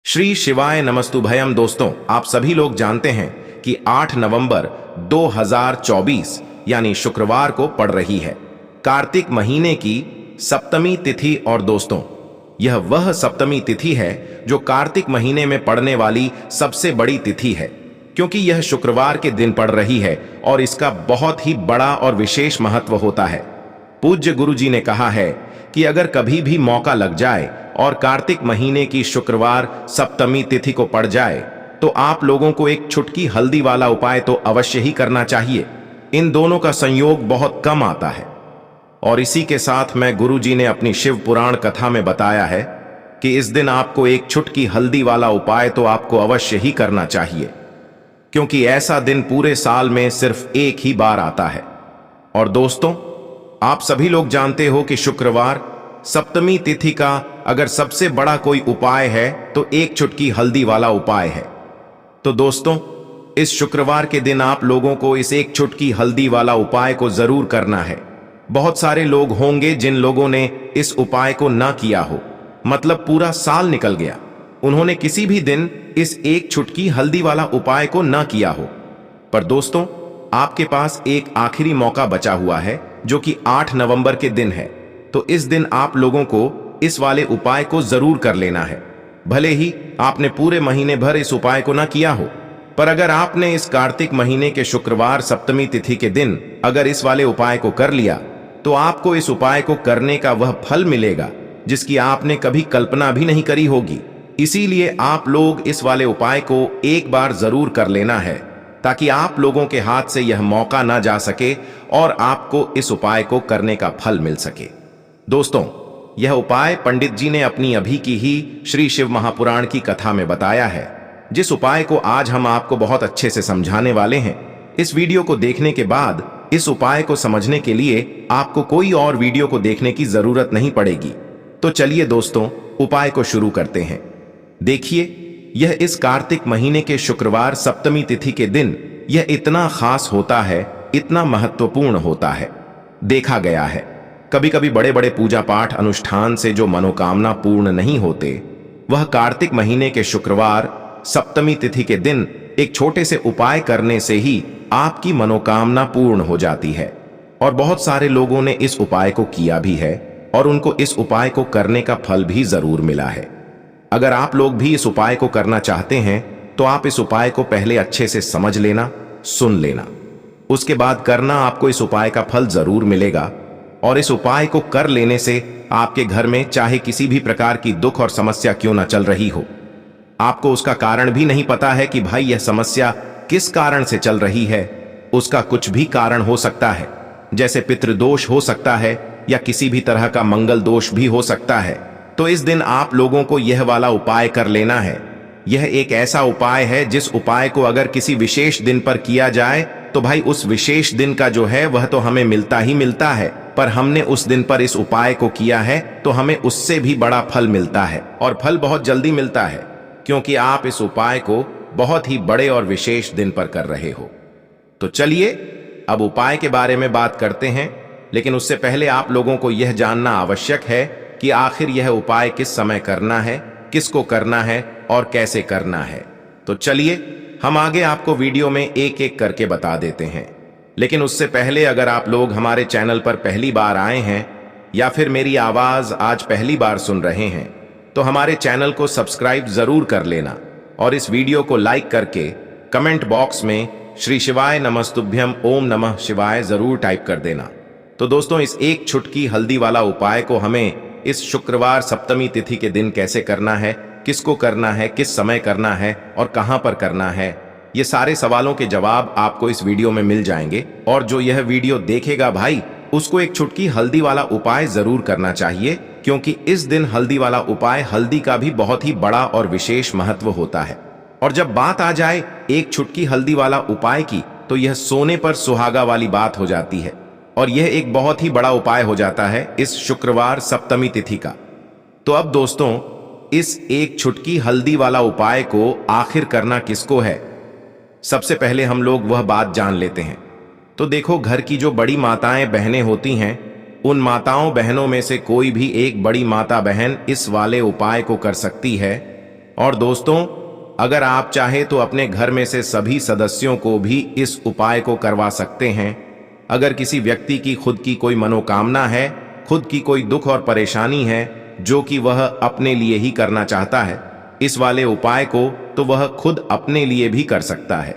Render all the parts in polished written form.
श्री शिवाय नमस्तुभयम। दोस्तों, आप सभी लोग जानते हैं कि 8 नवंबर 2024 यानी शुक्रवार को पड़ रही है कार्तिक महीने की सप्तमी तिथि। और दोस्तों, यह वह सप्तमी तिथि है जो कार्तिक महीने में पड़ने वाली सबसे बड़ी तिथि है, क्योंकि यह शुक्रवार के दिन पड़ रही है और इसका बहुत ही बड़ा और विशेष महत्व होता है। पूज्य गुरु जी ने कहा है कि अगर कभी भी मौका लग जाए और कार्तिक महीने की शुक्रवार सप्तमी तिथि को पड़ जाए तो आप लोगों को एक चुटकी हल्दी वाला उपाय तो अवश्य ही करना चाहिए। इन दोनों का संयोग बहुत कम आता है। और इसी के साथ में गुरु जी ने अपनी शिव पुराण कथा में बताया है कि इस दिन आपको एक चुटकी हल्दी वाला उपाय तो आपको अवश्य ही करना चाहिए, क्योंकि ऐसा दिन पूरे साल में सिर्फ एक ही बार आता है। और दोस्तों, आप सभी लोग जानते हो कि शुक्रवार सप्तमी तिथि का अगर सबसे बड़ा कोई उपाय है तो एक चुटकी हल्दी वाला उपाय है। तो दोस्तों, इस शुक्रवार के दिन आप लोगों को इस एक चुटकी हल्दी वाला उपाय को जरूर करना है। बहुत सारे लोग होंगे जिन लोगों ने इस उपाय को ना किया हो, मतलब पूरा साल निकल गया, उन्होंने किसी भी दिन इस एक चुटकी हल्दी वाला उपाय को ना किया हो। पर दोस्तों, आपके पास एक आखिरी मौका बचा हुआ है जो कि 8 नवंबर के दिन है। तो इस दिन आप लोगों को इस वाले उपाय को जरूर कर लेना है। भले ही आपने पूरे महीने भर इस उपाय को ना किया हो, पर अगर आपने इस कार्तिक महीने के शुक्रवार सप्तमी तिथि के दिन अगर इस वाले उपाय को कर लिया तो आपको इस उपाय को करने का वह फल मिलेगा जिसकी आपने कभी कल्पना भी नहीं करी होगी। इसीलिए आप लोग इस वाले उपाय को एक बार जरूर कर लेना है, ताकि आप लोगों के हाथ से यह मौका ना जा सके और आपको इस उपाय को करने का फल मिल सके। दोस्तों, यह उपाय पंडित जी ने अपनी अभी की ही श्री शिव महापुराण की कथा में बताया है, जिस उपाय को आज हम आपको बहुत अच्छे से समझाने वाले हैं। इस वीडियो को देखने के बाद इस उपाय को समझने के लिए आपको कोई और वीडियो को देखने की जरूरत नहीं पड़ेगी। तो चलिए दोस्तों, उपाय को शुरू करते हैं। देखिए, यह इस कार्तिक महीने के शुक्रवार सप्तमी तिथि के दिन यह इतना खास होता है, इतना महत्वपूर्ण होता है। देखा गया है कभी कभी बड़े बड़े पूजा पाठ अनुष्ठान से जो मनोकामना पूर्ण नहीं होते, वह कार्तिक महीने के शुक्रवार सप्तमी तिथि के दिन एक छोटे से उपाय करने से ही आपकी मनोकामना पूर्ण हो जाती है। और बहुत सारे लोगों ने इस उपाय को किया भी है और उनको इस उपाय को करने का फल भी जरूर मिला है। अगर आप लोग भी इस उपाय को करना चाहते हैं तो आप इस उपाय को पहले अच्छे से समझ लेना, सुन लेना, उसके बाद करना। आपको इस उपाय का फल जरूर मिलेगा। और इस उपाय को कर लेने से आपके घर में चाहे किसी भी प्रकार की दुख और समस्या क्यों ना चल रही हो, आपको उसका कारण भी नहीं पता है कि भाई यह समस्या किस कारण से चल रही है, उसका कुछ भी कारण हो सकता है। जैसे पितृदोष हो सकता है या किसी भी तरह का मंगल दोष भी हो सकता है। तो इस दिन आप लोगों को यह वाला उपाय कर लेना है। यह एक ऐसा उपाय है जिस उपाय को अगर किसी विशेष दिन पर किया जाए तो भाई उस विशेष दिन का जो है वह तो हमें मिलता ही मिलता है, पर हमने उस दिन पर इस उपाय को किया है तो हमें उससे भी बड़ा फल मिलता है। और फल बहुत जल्दी मिलता है, क्योंकि आप इस उपाय को बहुत ही बड़े और विशेष दिन पर कर रहे हो। तो चलिए अब उपाय के बारे में बात करते हैं, लेकिन उससे पहले आप लोगों को यह जानना आवश्यक है कि आखिर यह उपाय किस समय करना है, किसको करना है और कैसे करना है। तो चलिए हम आगे आपको वीडियो में एक एक करके बता देते हैं। लेकिन उससे पहले अगर आप लोग हमारे चैनल पर पहली बार आए हैं या फिर मेरी आवाज आज पहली बार सुन रहे हैं तो हमारे चैनल को सब्सक्राइब जरूर कर लेना और इस वीडियो को लाइक करके कमेंट बॉक्स में श्री शिवाय नमस्तुभ्यम ओम नमः शिवाय जरूर टाइप कर देना। तो दोस्तों, इस एक चुटकी हल्दी वाला उपाय को हमें इस शुक्रवार सप्तमी तिथि के दिन कैसे करना है, किसको करना है, किस समय करना है और कहां पर करना है, ये सारे सवालों के जवाब आपको इस वीडियो में मिल जाएंगे। और जो यह वीडियो देखेगा भाई, उसको एक चुटकी हल्दी वाला उपाय जरूर करना चाहिए, क्योंकि इस दिन हल्दी वाला उपाय, हल्दी का भी बहुत ही बड़ा और विशेष महत्व होता है। और जब बात आ जाए एक चुटकी हल्दी वाला उपाय की, तो यह सोने पर सुहागा वाली बात हो जाती है और यह एक बहुत ही बड़ा उपाय हो जाता है इस शुक्रवार सप्तमी तिथि का। तो अब दोस्तों, इस एक चुटकी हल्दी वाला उपाय को आखिर करना किसको है, सबसे पहले हम लोग वह बात जान लेते हैं। तो देखो, घर की जो बड़ी माताएं बहनें होती हैं, उन माताओं बहनों में से कोई भी एक बड़ी माता बहन इस वाले उपाय को कर सकती है। और दोस्तों, अगर आप चाहे तो अपने घर में से सभी सदस्यों को भी इस उपाय को करवा सकते हैं। अगर किसी व्यक्ति की खुद की कोई मनोकामना है, खुद की कोई दुख और परेशानी है जो कि वह अपने लिए ही करना चाहता है, इस वाले उपाय को तो वह खुद अपने लिए भी कर सकता है।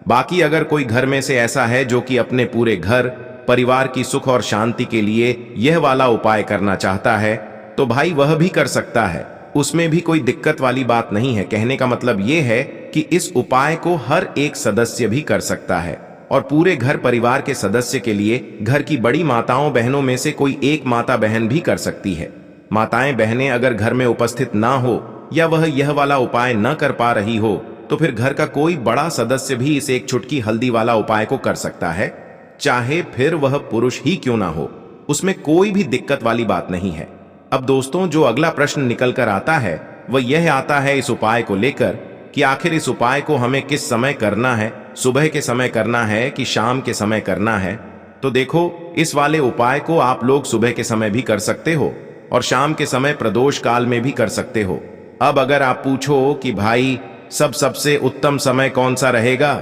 बाकी अगर कोई घर में से ऐसा है जो कि अपने पूरे घर परिवार की सुख और शांति के लिए यह वाला उपाय करना चाहता है, तो भाई वह भी कर सकता है। उसमें भी कोई दिक्कत वाली बात नहीं है। कहने का मतलब यह है कि इस उपाय को हर एक सदस्य भी कर सकता है और पूरे घर परिवार के सदस्य के लिए घर की बड़ी माताओं बहनों में से कोई एक माता बहन भी कर सकती है। माताएं बहनें अगर घर में उपस्थित ना हो या वह यह वाला उपाय न कर पा रही हो, तो फिर घर का कोई बड़ा सदस्य भी इस एक चुटकी हल्दी वाला उपाय को कर सकता है, चाहे फिर वह पुरुष ही क्यों ना हो। उसमें कोई भी दिक्कत वाली बात नहीं है। अब दोस्तों, जो अगला प्रश्न निकल कर आता है वह यह आता है इस उपाय को लेकर कि आखिर इस उपाय को हमें किस समय करना है, सुबह के समय करना है कि शाम के समय करना है। तो देखो, इस वाले उपाय को आप लोग सुबह के समय भी कर सकते हो और शाम के समय प्रदोष काल में भी कर सकते हो। अब अगर आप पूछो कि भाई सबसे उत्तम समय कौन सा रहेगा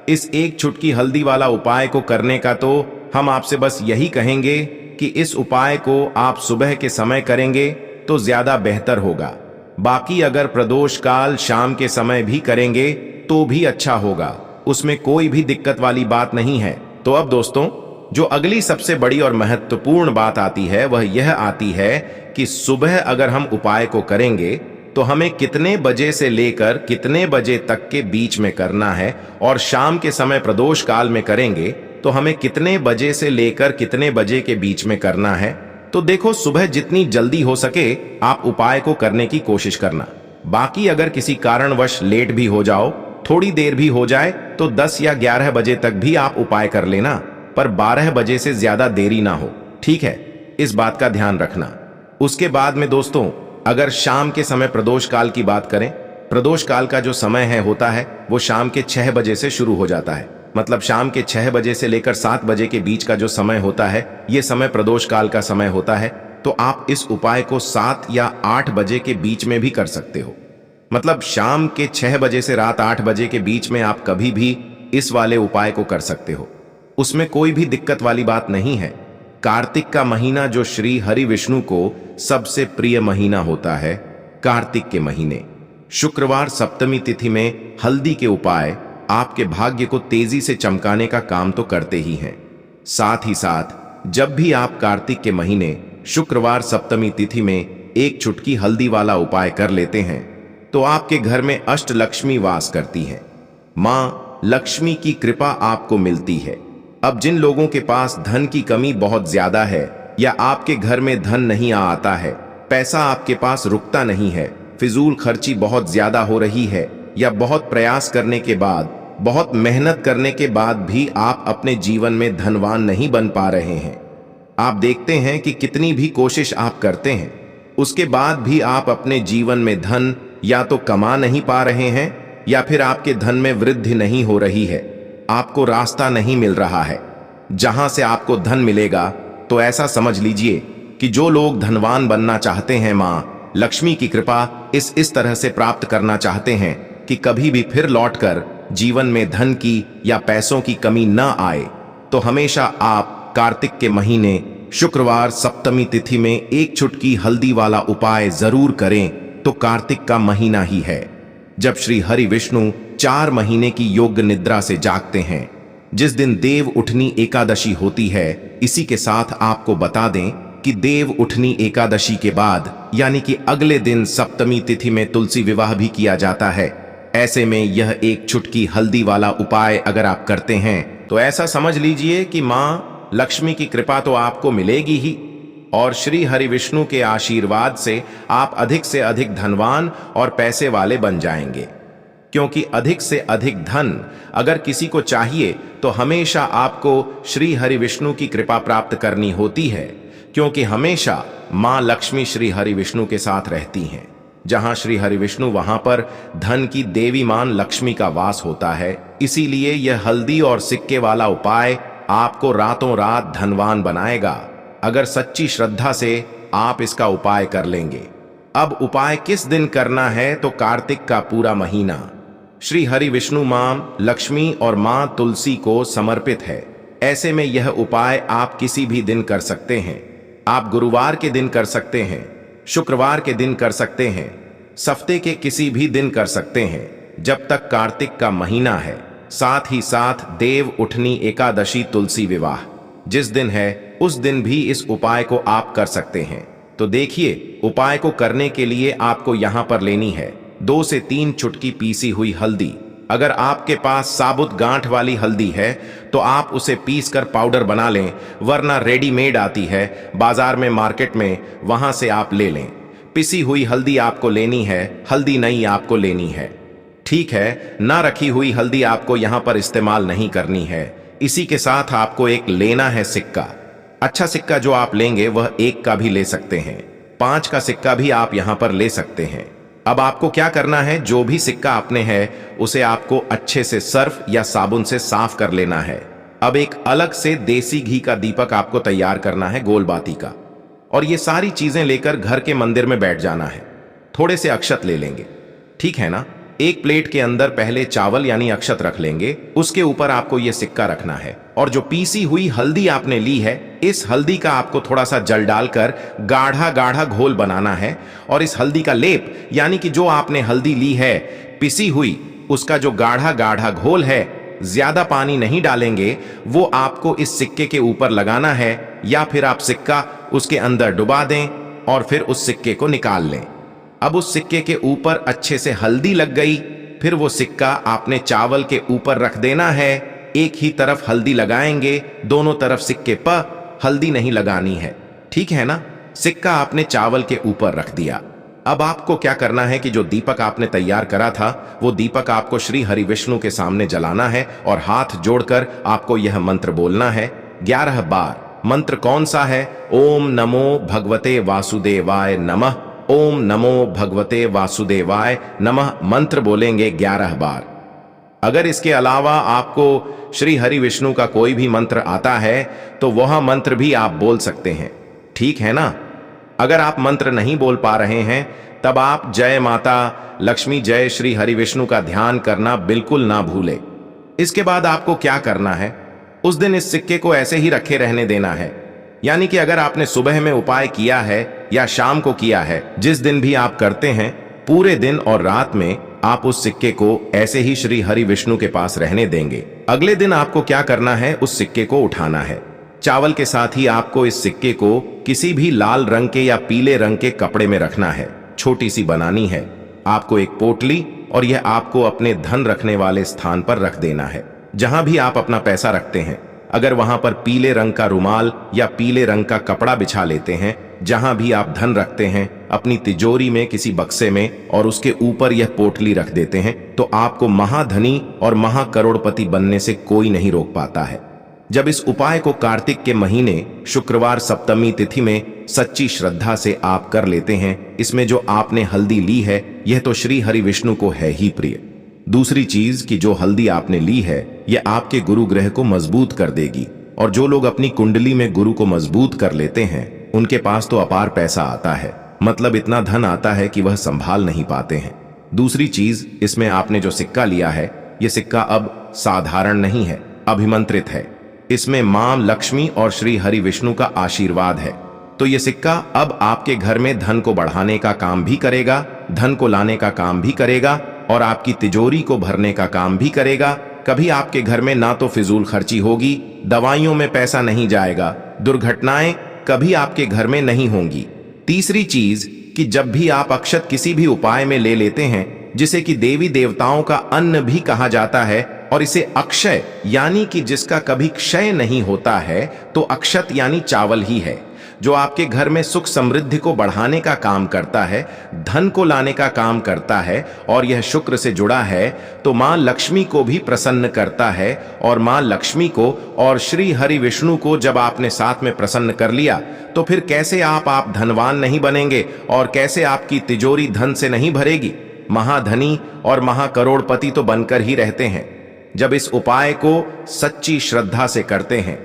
इस एक चुटकी हल्दी वाला उपाय को करने का, तो हम आपसे बस यही कहेंगे कि इस उपाय को आप सुबह के समय करेंगे तो ज्यादा बेहतर होगा। बाकी अगर प्रदोष काल शाम के समय भी करेंगे तो भी अच्छा होगा, उसमें कोई भी दिक्कत वाली बात नहीं है। तो अब दोस्तों, जो अगली सबसे बड़ी और महत्वपूर्ण बात आती है वह यह आती है कि सुबह अगर हम उपाय को करेंगे तो हमें कितने बजे से लेकर कितने बजे तक के बीच में करना है, और शाम के समय प्रदोष काल में करेंगे तो हमें कितने बजे से लेकर कितने बजे के बीच में करना है। तो देखो, सुबह जितनी जल्दी हो सके आप उपाय को करने की कोशिश करना। बाकी अगर किसी कारणवश लेट भी हो जाओ, थोड़ी देर भी हो जाए, तो 10 या 11 बजे तक भी आप उपाय कर लेना, पर 12 बजे से ज्यादा देरी ना हो, ठीक है? इस बात का ध्यान रखना। उसके बाद में दोस्तों, अगर शाम के समय प्रदोष काल की बात करें, प्रदोष काल का जो समय होता है वो शाम के 6 बजे से शुरू हो जाता है। मतलब शाम के 6 बजे से लेकर 7 बजे के बीच का जो समय होता है, ये समय प्रदोष काल का समय होता है। तो आप इस उपाय को 7 या 8 बजे के बीच में भी कर सकते हो। मतलब शाम के 6 बजे से रात 8 बजे के बीच में आप कभी भी इस वाले उपाय को कर सकते हो, उसमें कोई भी दिक्कत वाली बात नहीं है। कार्तिक का महीना जो श्री हरि विष्णु को सबसे प्रिय महीना होता है, कार्तिक के महीने शुक्रवार सप्तमी तिथि में हल्दी के उपाय आपके भाग्य को तेजी से चमकाने का काम तो करते ही हैं। साथ ही साथ जब भी आप कार्तिक के महीने शुक्रवार सप्तमी तिथि में एक चुटकी हल्दी वाला उपाय कर लेते हैं तो आपके घर में अष्टलक्ष्मी वास करती हैं। मां लक्ष्मी की कृपा आपको मिलती है। अब जिन लोगों के पास धन की कमी बहुत ज्यादा है या आपके घर में धन नहीं आता है, पैसा आपके पास रुकता नहीं है, फिजूल खर्ची बहुत ज्यादा हो रही है, या बहुत प्रयास करने के बाद, बहुत मेहनत करने के बाद भी आप अपने जीवन में धनवान नहीं बन पा रहे हैं। आप देखते हैं कि कितनी भी कोशिश आप करते हैं, उसके बाद भी आप अपने जीवन में धन या तो कमा नहीं पा रहे हैं या फिर आपके धन में वृद्धि नहीं हो रही है। आपको रास्ता नहीं मिल रहा है जहां से आपको धन मिलेगा। तो ऐसा समझ लीजिए कि जो लोग धनवान बनना चाहते हैं, मां लक्ष्मी की कृपा इस तरह से प्राप्त करना चाहते हैं कि कभी भी फिर लौटकर जीवन में धन की या पैसों की कमी न आए, तो हमेशा आप कार्तिक के महीने शुक्रवार सप्तमी तिथि में एक चुटकी हल्दी वाला उपाय जरूर करें। तो कार्तिक का महीना ही है जब श्री हरि विष्णु 4 महीने की योग्य निद्रा से जागते हैं, जिस दिन देव उठनी एकादशी होती है। इसी के साथ आपको बता दें कि देव उठनी एकादशी के बाद यानी कि अगले दिन सप्तमी तिथि में तुलसी विवाह भी किया जाता है। ऐसे में यह एक चुटकी हल्दी वाला उपाय अगर आप करते हैं तो ऐसा समझ लीजिए कि मां लक्ष्मी की कृपा तो आपको मिलेगी ही, और श्री हरि विष्णु के आशीर्वाद से आप अधिक से अधिक धनवान और पैसे वाले बन जाएंगे। क्योंकि अधिक से अधिक धन अगर किसी को चाहिए तो हमेशा आपको श्री हरि विष्णु की कृपा प्राप्त करनी होती है, क्योंकि हमेशा मां लक्ष्मी श्री हरि विष्णु के साथ रहती हैं। जहां श्री हरि विष्णु वहां पर धन की देवी मान लक्ष्मी का वास होता है। इसीलिए यह हल्दी और सिक्के वाला उपाय आपको रातों रात धनवान बनाएगा, अगर सच्ची श्रद्धा से आप इसका उपाय कर लेंगे। अब उपाय किस दिन करना है? तो कार्तिक का पूरा महीना श्री हरि विष्णु मां लक्ष्मी और मां तुलसी को समर्पित है। ऐसे में यह उपाय आप किसी भी दिन कर सकते हैं। आप गुरुवार के दिन कर सकते हैं, शुक्रवार के दिन कर सकते हैं, हफ्ते के किसी भी दिन कर सकते हैं जब तक कार्तिक का महीना है। साथ ही साथ देव उठनी एकादशी तुलसी विवाह जिस दिन है उस दिन भी इस उपाय को आप कर सकते हैं। तो देखिए, उपाय को करने के लिए आपको यहां पर लेनी है 2 से 3 चुटकी पीसी हुई हल्दी। अगर आपके पास साबुत गांठ वाली हल्दी है तो आप उसे पीस कर पाउडर बना लें, वरना रेडीमेड आती है बाजार में, मार्केट में, वहां से आप ले लें। पिसी हुई हल्दी आपको लेनी है, हल्दी नहीं आपको लेनी है। ठीक है, ना रखी हुई हल्दी आपको यहां पर इस्तेमाल नहीं करनी है। इसी के साथ आपको एक लेना है सिक्का। अच्छा सिक्का जो आप लेंगे वह 1 का भी ले सकते हैं, 5 का सिक्का भी आप यहां पर ले सकते हैं। अब आपको क्या करना है, जो भी सिक्का आपने है उसे आपको अच्छे से सर्फ या साबुन से साफ कर लेना है। अब एक अलग से देसी घी का दीपक आपको तैयार करना है, गोल बाती का, और ये सारी चीजें लेकर घर के मंदिर में बैठ जाना है। थोड़े से अक्षत ले लेंगे, ठीक है ना। एक प्लेट के अंदर पहले चावल यानी अक्षत रख लेंगे, उसके ऊपर आपको यह सिक्का रखना है, और जो पीसी हुई हल्दी आपने ली है, इस हल्दी का आपको थोड़ा सा जल डालकर गाढ़ा गाढ़ा घोल बनाना है। और इस हल्दी का लेप यानी कि जो आपने हल्दी ली है पिसी हुई, उसका जो गाढ़ा गाढ़ा घोल है, ज्यादा पानी नहीं डालेंगे, वो आपको इस सिक्के के ऊपर लगाना है, या फिर आप सिक्का उसके अंदर डुबा दें और फिर उस सिक्के को निकाल लें। अब उस सिक्के के ऊपर अच्छे से हल्दी लग गई, फिर वो सिक्का आपने चावल के ऊपर रख देना है। एक ही तरफ हल्दी लगाएंगे, दोनों तरफ सिक्के पर हल्दी नहीं लगानी है, ठीक है ना। सिक्का आपने चावल के ऊपर रख दिया। अब आपको क्या करना है कि जो दीपक आपने तैयार करा था, वो दीपक आपको श्री हरि विष्णु के सामने जलाना है और हाथ जोड़कर आपको यह मंत्र बोलना है 11 बार। मंत्र कौन सा है? ओम नमो भगवते वासुदेवाय नमः, ओम नमो भगवते वासुदेवाय नमः मंत्र बोलेंगे 11 बार। अगर इसके अलावा आपको श्री हरि विष्णु का कोई भी मंत्र आता है तो वह मंत्र भी आप बोल सकते हैं, ठीक है ना। अगर आप मंत्र नहीं बोल पा रहे हैं तब आप जय माता लक्ष्मी जय श्री हरि विष्णु का ध्यान करना बिल्कुल ना भूले। इसके बाद आपको क्या करना है, उस दिन इस सिक्के को ऐसे ही रखे रहने देना है। यानी कि अगर आपने सुबह में उपाय किया है या शाम को किया है, जिस दिन भी आप करते हैं, पूरे दिन और रात में आप उस सिक्के को ऐसे ही श्री हरि विष्णु के पास रहने देंगे। अगले दिन आपको क्या करना है, उस सिक्के को उठाना है। चावल के साथ ही आपको इस सिक्के को किसी भी लाल रंग के या पीले रंग के कपड़े में रखना है। छोटी सी बनानी है आपको एक पोटली, और यह आपको अपने धन रखने वाले स्थान पर रख देना है, जहां भी आप अपना पैसा रखते हैं। अगर वहां पर पीले रंग का रुमाल या पीले रंग का कपड़ा बिछा लेते हैं, जहां भी आप धन रखते हैं, अपनी तिजोरी में किसी बक्से में, और उसके ऊपर यह पोटली रख देते हैं, तो आपको महाधनी और महाकरोड़पति बनने से कोई नहीं रोक पाता है। जब इस उपाय को कार्तिक के महीने शुक्रवार सप्तमी तिथि में सच्ची श्रद्धा से आप कर लेते हैं, इसमें जो आपने हल्दी ली है यह तो श्री हरि विष्णु को है ही प्रिय। दूसरी चीज कि जो हल्दी आपने ली है यह आपके गुरु ग्रह को मजबूत कर देगी, और जो लोग अपनी कुंडली में गुरु को मजबूत कर लेते हैं उनके पास तो अपार पैसा आता है, मतलब इतना धन आता है कि वह संभाल नहीं पाते हैं। दूसरी चीज, इसमें आपने जो सिक्का लिया है यह सिक्का अब साधारण नहीं है, अभिमंत्रित है। इसमें मां लक्ष्मी और श्री हरि विष्णु का आशीर्वाद है। तो यह सिक्का अब आपके घर में धन को बढ़ाने का काम भी करेगा, धन को लाने का काम भी करेगा, और आपकी तिजोरी को भरने का काम भी करेगा। कभी आपके घर में ना तो फिजूल खर्ची होगी, दवाइयों में पैसा नहीं जाएगा, दुर्घटनाएं कभी आपके घर में नहीं होंगी। तीसरी चीज कि जब भी आप अक्षत किसी भी उपाय में ले लेते हैं, जिसे कि देवी देवताओं का अन्न भी कहा जाता है, और इसे अक्षय यानी कि जिसका कभी क्षय नहीं होता है, तो अक्षत यानी चावल ही है, जो आपके घर में सुख समृद्धि को बढ़ाने का काम करता है, धन को लाने का काम करता है, और यह शुक्र से जुड़ा है तो मां लक्ष्मी को भी प्रसन्न करता है। और मां लक्ष्मी को और श्री हरि विष्णु को जब आपने साथ में प्रसन्न कर लिया, तो फिर कैसे आप धनवान नहीं बनेंगे, और कैसे आपकी तिजोरी धन से नहीं भरेगी। महाधनी और महाकरोड़पति तो बनकर ही रहते हैं जब इस उपाय को सच्ची श्रद्धा से करते हैं,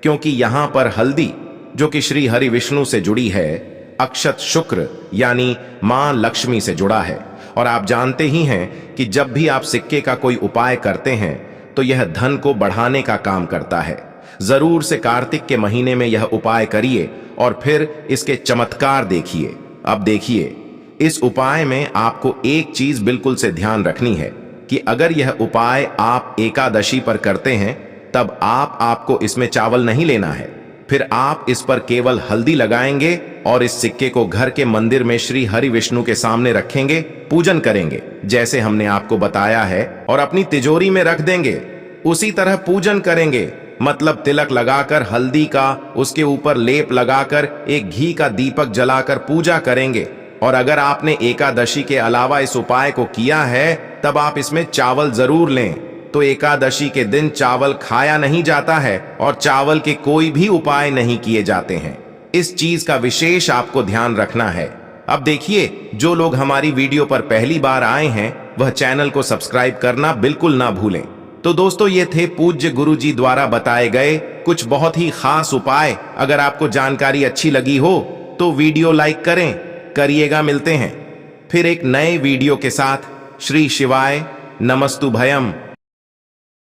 क्योंकि यहां पर हल्दी जो कि श्री हरि विष्णु से जुड़ी है, अक्षत शुक्र यानी मां लक्ष्मी से जुड़ा है। और आप जानते ही हैं कि जब भी आप सिक्के का कोई उपाय करते हैं तो यह धन को बढ़ाने का काम करता है। जरूर से कार्तिक के महीने में यह उपाय करिए और फिर इसके चमत्कार देखिए। अब देखिए, इस उपाय में आपको एक चीज बिल्कुल से ध्यान रखनी है कि अगर यह उपाय आप एकादशी पर करते हैं तब आपको इसमें चावल नहीं लेना है। फिर आप इस पर केवल हल्दी लगाएंगे और इस सिक्के को घर के मंदिर में श्री हरि विष्णु के सामने रखेंगे, पूजन करेंगे जैसे हमने आपको बताया है, और अपनी तिजोरी में रख देंगे। उसी तरह पूजन करेंगे, मतलब तिलक लगाकर हल्दी का उसके ऊपर लेप लगाकर एक घी का दीपक जलाकर पूजा करेंगे। और अगर आपने एकादशी के अलावा इस उपाय को किया है तब आप इसमें चावल जरूर लें। तो एकादशी के दिन चावल खाया नहीं जाता है और चावल के कोई भी उपाय नहीं किए जाते हैं। इस चीज का विशेष आपको ध्यान रखना है। अब देखिए, जो लोग हमारी वीडियो पर पहली बार आए हैं वह चैनल को सब्सक्राइब करना बिल्कुल ना भूलें। तो दोस्तों, ये थे पूज्य गुरु जी द्वारा बताए गए कुछ बहुत ही खास उपाय। अगर आपको जानकारी अच्छी लगी हो तो वीडियो लाइक करिएगा। मिलते हैं फिर एक नए वीडियो के साथ। श्री शिवाय नमस्तु भयम।